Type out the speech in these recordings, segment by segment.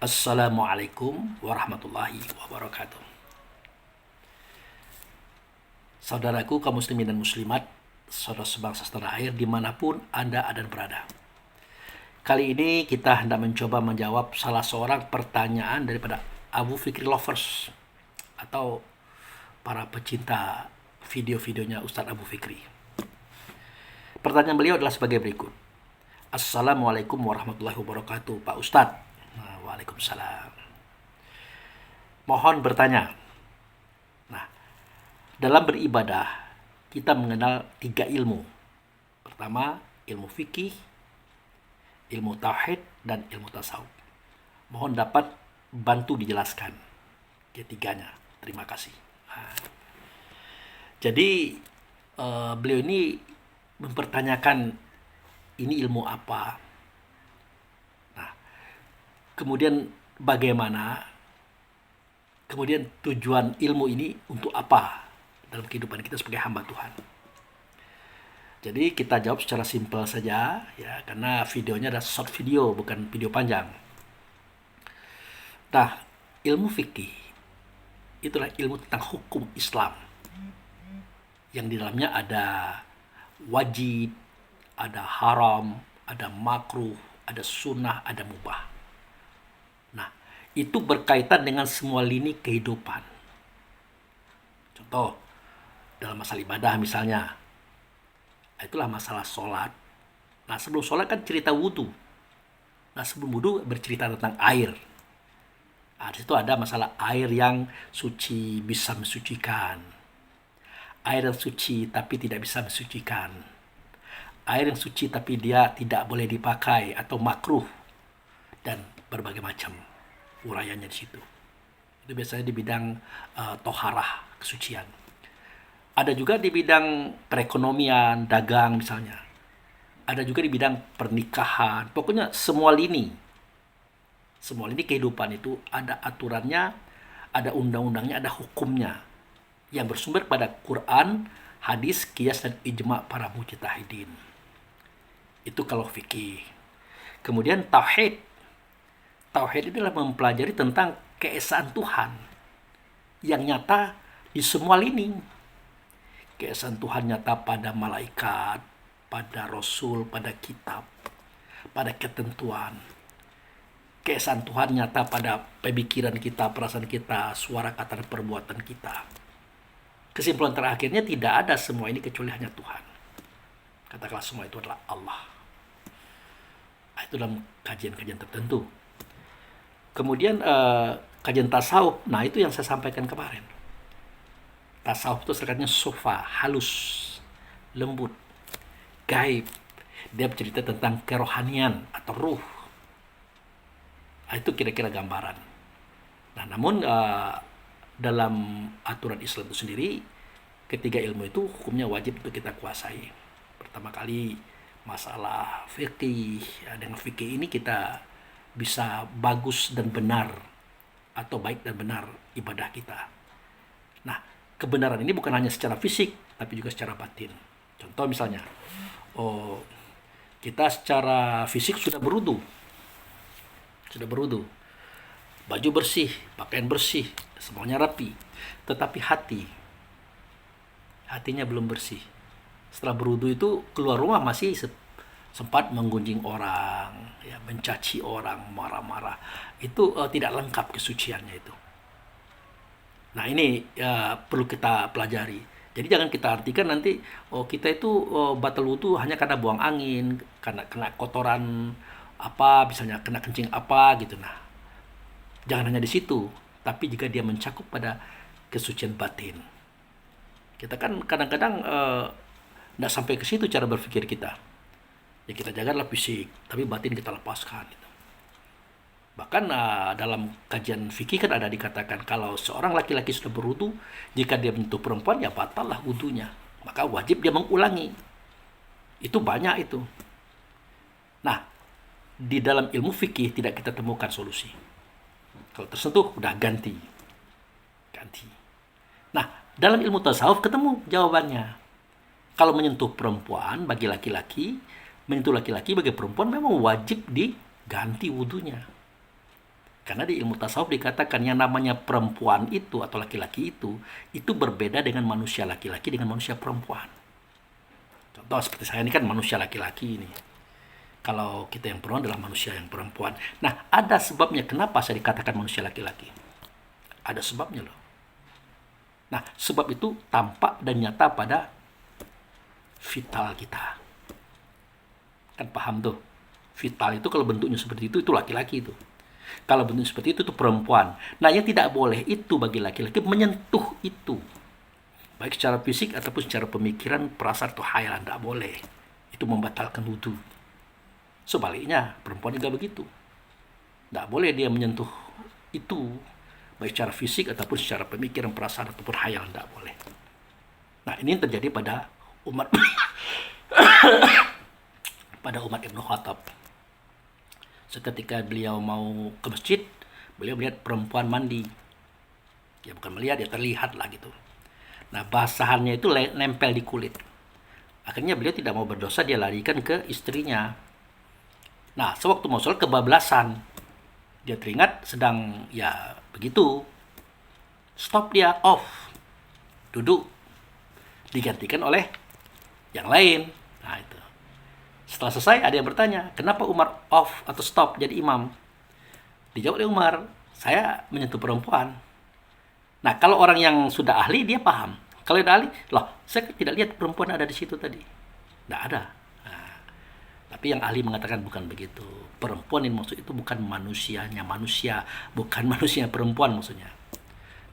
Assalamualaikum warahmatullahi wabarakatuh. Saudaraku kaum muslimin dan muslimat, saudara sebangsa setanah air dimanapun Anda ada dan berada. Kali ini kita hendak mencoba menjawab salah seorang pertanyaan daripada Abu Fikri Lovers atau para pecinta video-videonya Ustadz Abu Fikri. Pertanyaan beliau adalah sebagai berikut. Assalamualaikum warahmatullahi wabarakatuh, Pak Ustadz. Waalaikumsalam. Mohon bertanya. Nah, dalam beribadah kita mengenal 3 ilmu. Pertama, ilmu fikih, ilmu tauhid, dan ilmu tasawuf. Mohon dapat bantu dijelaskan ketiganya. Terima kasih. Jadi beliau ini mempertanyakan ini ilmu apa. Nah, kemudian bagaimana, kemudian tujuan ilmu ini untuk apa dalam kehidupan kita sebagai hamba Tuhan. Jadi kita jawab secara simpel saja ya, karena videonya adalah short video, bukan video panjang. Nah, ilmu fikih itulah ilmu tentang hukum Islam yang di dalamnya ada wajib, ada haram, ada makruh, ada sunnah, ada mubah. Nah, itu berkaitan dengan semua lini kehidupan. Contoh, dalam masalah ibadah misalnya, itulah masalah sholat. Nah, sebelum sholat kan cerita wudhu. Nah, sebelum wudhu bercerita tentang air. Nah, di situ ada masalah air yang suci bisa mensucikan. Air yang suci tapi tidak bisa mensucikan. Air yang suci tapi dia tidak boleh dipakai atau makruh. Dan berbagai macam uraiannya di situ. Itu biasanya di bidang toharah, kesucian. Ada juga di bidang perekonomian, dagang misalnya. Ada juga di bidang pernikahan. Pokoknya semua lini. Semua lini kehidupan itu ada aturannya, ada undang-undangnya, ada hukumnya. Yang bersumber pada Quran, hadis, qiyas, dan ijma' para mujtahidin. Itu kalau fikih. Kemudian tauhid. Tauhid adalah mempelajari tentang keesaan Tuhan yang nyata di semua lini. Keesaan Tuhan nyata pada malaikat, pada rasul, pada kitab, pada ketentuan. Keesaan Tuhan nyata pada pemikiran kita, perasaan kita, suara kata dan perbuatan kita. Kesimpulan terakhirnya tidak ada semua ini kecuali hanya Tuhan. Katakanlah semua itu adalah Allah. Itu dalam kajian-kajian tertentu. Kemudian kajian tasawuf, nah itu yang saya sampaikan kemarin. Tasawuf itu sekatnya sofa, halus, lembut, gaib. Dia bercerita tentang kerohanian atau ruh. Nah, itu kira-kira gambaran. Nah, namun dalam aturan Islam itu sendiri, ketiga ilmu itu hukumnya wajib untuk kita kuasai. Pertama kali masalah fikih. Dengan fikih ini kita bisa bagus dan benar atau baik dan benar ibadah kita. Nah, kebenaran ini bukan hanya secara fisik tapi juga secara batin. Contoh misalnya, kita secara fisik sudah berwudu, baju bersih, pakaian bersih, semuanya rapi, tetapi hatinya belum bersih. Setelah berwudu itu keluar rumah masih sempat menggunjing orang, ya, mencaci orang, marah-marah. Itu tidak lengkap kesuciannya itu. Nah, ini perlu kita pelajari. Jadi jangan kita artikan nanti kita itu batal wudu hanya karena buang angin, karena kena kotoran apa, misalnya kena kencing apa gitu. Nah, jangan hanya di situ, tapi juga dia mencakup pada kesucian batin. Kita kan kadang-kadang tidak sampai ke situ cara berpikir kita. Ya kita jagalah fisik, tapi batin kita lepaskan. Gitu. Bahkan dalam kajian fikih kan ada dikatakan kalau seorang laki-laki sudah berwudu, jika dia menyentuh perempuan ya batallah wudunya. Maka wajib dia mengulangi. Itu banyak itu. Nah, di dalam ilmu fikih tidak kita temukan solusi. Kalau tersentuh, udah ganti. Nah, dalam ilmu tasawuf ketemu jawabannya. Kalau menyentuh perempuan bagi laki-laki, menyentuh laki-laki bagi perempuan memang wajib diganti wudunya. Karena di ilmu tasawuf dikatakan yang namanya perempuan itu atau laki-laki itu berbeda dengan manusia laki-laki dengan manusia perempuan. Contoh seperti saya ini kan manusia laki-laki ini. Kalau kita yang perempuan adalah manusia yang perempuan. Nah, ada sebabnya kenapa saya dikatakan manusia laki-laki. Ada sebabnya loh. Nah, sebab itu tampak dan nyata pada vital kita. Kan paham tuh. Vital itu kalau bentuknya seperti itu laki-laki itu. Kalau bentuknya seperti itu perempuan. Nah, yang tidak boleh itu bagi laki-laki menyentuh itu. Baik secara fisik ataupun secara pemikiran, perasaan atau khayalan, tidak boleh. Itu membatalkan wudhu. Sebaliknya, perempuan juga begitu. Tidak boleh dia menyentuh itu, baik secara fisik ataupun secara pemikiran, perasaan ataupun khayalan, tidak boleh. Nah, ini yang terjadi pada umat Ibnu Khattab. Seketika beliau mau ke masjid, beliau melihat perempuan mandi. Ya bukan melihat, ya terlihat lah gitu. Nah, basahannya itu nempel di kulit. Akhirnya beliau tidak mau berdosa, dia larikan ke istrinya. Nah, sewaktu mau sholat kebablasan. Dia teringat sedang ya begitu. Stop dia, off. Duduk. Digantikan oleh yang lain. Nah, itu. Setelah selesai ada yang bertanya, kenapa Umar off atau stop jadi imam? Dijawab oleh Umar, saya menyentuh perempuan. Nah, kalau orang yang sudah ahli dia paham. Kalau yang ahli, loh, saya tidak lihat perempuan ada di situ tadi. Tidak ada. Nah, tapi yang ahli mengatakan bukan begitu. Perempuan yang maksud itu bukan manusianya manusia, bukan manusia perempuan maksudnya.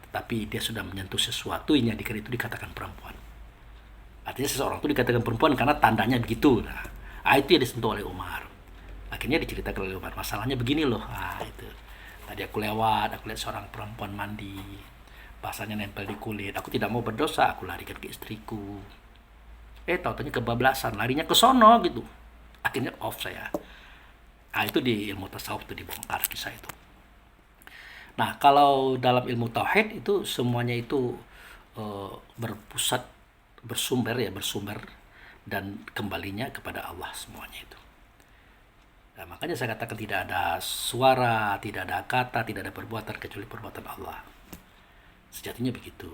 Tetapi dia sudah menyentuh sesuatu yang itu dikatakan perempuan. Artinya seseorang itu dikatakan perempuan karena tandanya begitu. Nah, itu yang disentuh oleh Umar. Akhirnya diceritakan oleh Umar, masalahnya begini loh. Nah, itu. Tadi aku lihat seorang perempuan mandi. Basahnya nempel di kulit. Aku tidak mau berdosa, aku larikan ke istriku. Tahu-tahunya kebablasan, larinya ke sono gitu. Akhirnya off saya. Nah, itu di ilmu tasawuf itu dibongkar kisah itu. Nah, kalau dalam ilmu tauhid itu semuanya itu berpusat, bersumber dan kembalinya kepada Allah semuanya itu. Nah, makanya saya katakan tidak ada suara, tidak ada kata, tidak ada perbuatan kecuali perbuatan Allah. Sejatinya begitu.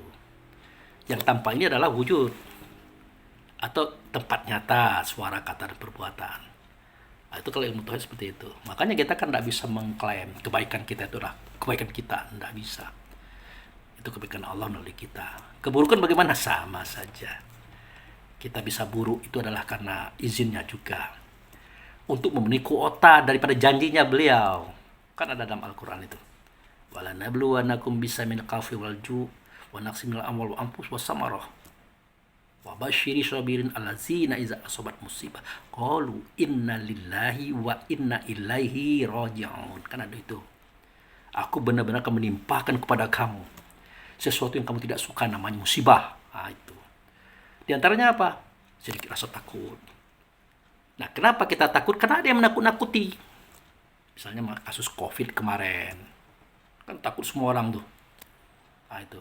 Yang tampak ini adalah wujud atau tempat nyata suara, kata, dan perbuatan. Nah, itu kalau ilmu tauhid seperti itu. Makanya kita kan tidak bisa mengklaim kebaikan kita itu adalah kebaikan kita, tidak bisa. Itu kebaikan Allah melalui kita. Keburukan bagaimana? Sama saja. Kita bisa buruk itu adalah karena izinnya juga. Untuk memenuhi kuota daripada janjinya beliau. Kan ada dalam Al-Quran itu. Wala nabluwanakum bisa min khawfi wal ju' wa naqsi minal amwal wa anfus wa samarah. Wa basyiri sabirin allazina iza asobat musibah qalu inna lillahi wa inna ilaihi raji'un. Kan ada itu. Aku benar-benar akan menimpakan kepada kamu sesuatu yang kamu tidak suka, namanya musibah. Nah, itu. Di antaranya apa? Sedikit rasa takut. Nah, kenapa kita takut? Karena ada yang menakut-nakuti. Misalnya kasus COVID kemarin. Kan takut semua orang tuh. Nah, itu.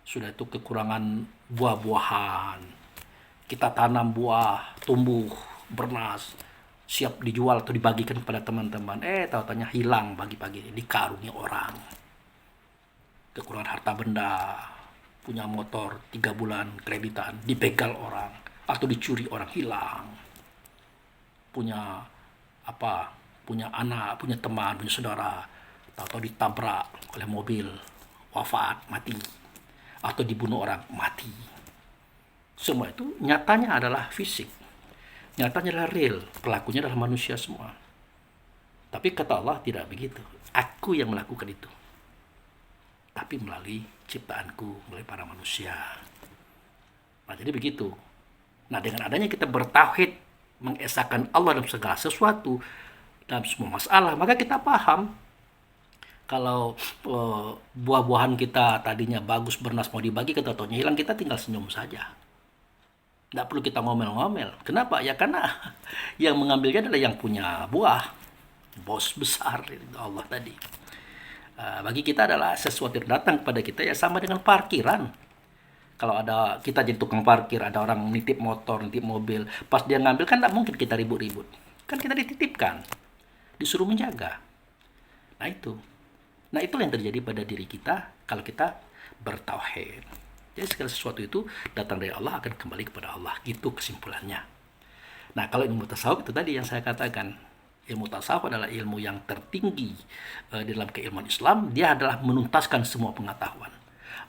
Sudah itu kekurangan buah-buahan. Kita tanam buah, tumbuh, bernas, siap dijual atau dibagikan kepada teman-teman. Tahu-tahunya hilang pagi-pagi, dikarungi orang. Kekurangan harta benda, punya motor 3 bulan kreditan, dibegal orang atau dicuri orang, hilang. Punya apa? Punya anak, punya teman, punya saudara, tahu-tahu ditabrak oleh mobil, wafat, mati, atau dibunuh orang, mati. Semua itu nyatanya adalah fisik, nyatanya adalah real, pelakunya adalah manusia semua. Tapi kata Allah tidak begitu. Aku yang melakukan itu, tapi melalui ciptaanku, melalui para manusia. Nah, jadi begitu. Nah, dengan adanya kita bertauhid, mengesahkan Allah dalam segala sesuatu, dalam semua masalah, maka kita paham kalau buah-buahan kita tadinya bagus, bernas, mau dibagi, ketatonya hilang, kita tinggal senyum saja. Tidak perlu kita ngomel-ngomel. Kenapa? Ya karena yang mengambilnya adalah yang punya buah, bos besar itu Allah tadi. Bagi kita adalah sesuatu yang datang kepada kita ya sama dengan parkiran. Kalau ada kita jadi tukang parkir, ada orang nitip motor, nitip mobil, pas dia ngambil kan tidak mungkin kita ribut-ribut. Kan kita dititipkan, disuruh menjaga. Nah, itu. Nah, itulah yang terjadi pada diri kita kalau kita bertauhid. Jadi segala sesuatu itu datang dari Allah akan kembali kepada Allah. Gitu kesimpulannya. Nah, kalau ilmu tasawuf itu tadi yang saya katakan. Ilmu tasawuf adalah ilmu yang tertinggi di dalam keilmuan Islam. Dia adalah menuntaskan semua pengetahuan,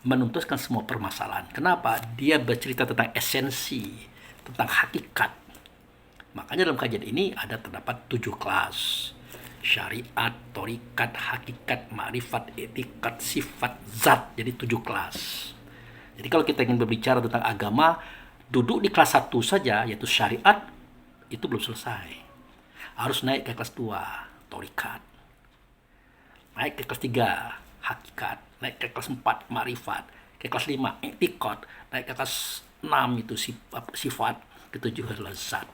menuntaskan semua permasalahan. Kenapa? Dia bercerita tentang esensi, tentang hakikat. Makanya dalam kajian ini ada terdapat 7 kelas. Syariat, torikat, hakikat, ma'rifat, etikat, sifat, zat. Jadi 7 kelas. Jadi kalau kita ingin berbicara tentang agama, duduk di kelas 1 saja, yaitu syariat, itu belum selesai. Harus naik ke kelas 2, torikat. Naik ke kelas 3, hakikat. Naik ke kelas 4, ma'rifat. Ke kelas 5, etikat. Naik ke kelas 6, itu sifat. Ke-7 adalah zat.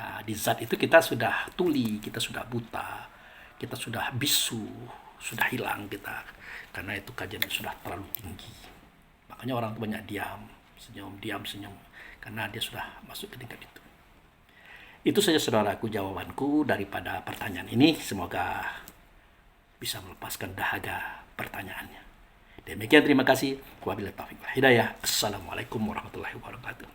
Nah, di zat itu kita sudah tuli, kita sudah buta, kita sudah bisu, sudah hilang kita. Karena itu kajian sudah terlalu tinggi. Makanya orang itu banyak diam, senyum. Karena dia sudah masuk ke tingkat itu. Itu saja saudaraku jawabanku daripada pertanyaan ini. Semoga bisa melepaskan dahaga pertanyaannya. Demikian, terima kasih. Wabillahi taufiq wal hidayah. Assalamualaikum warahmatullahi wabarakatuh.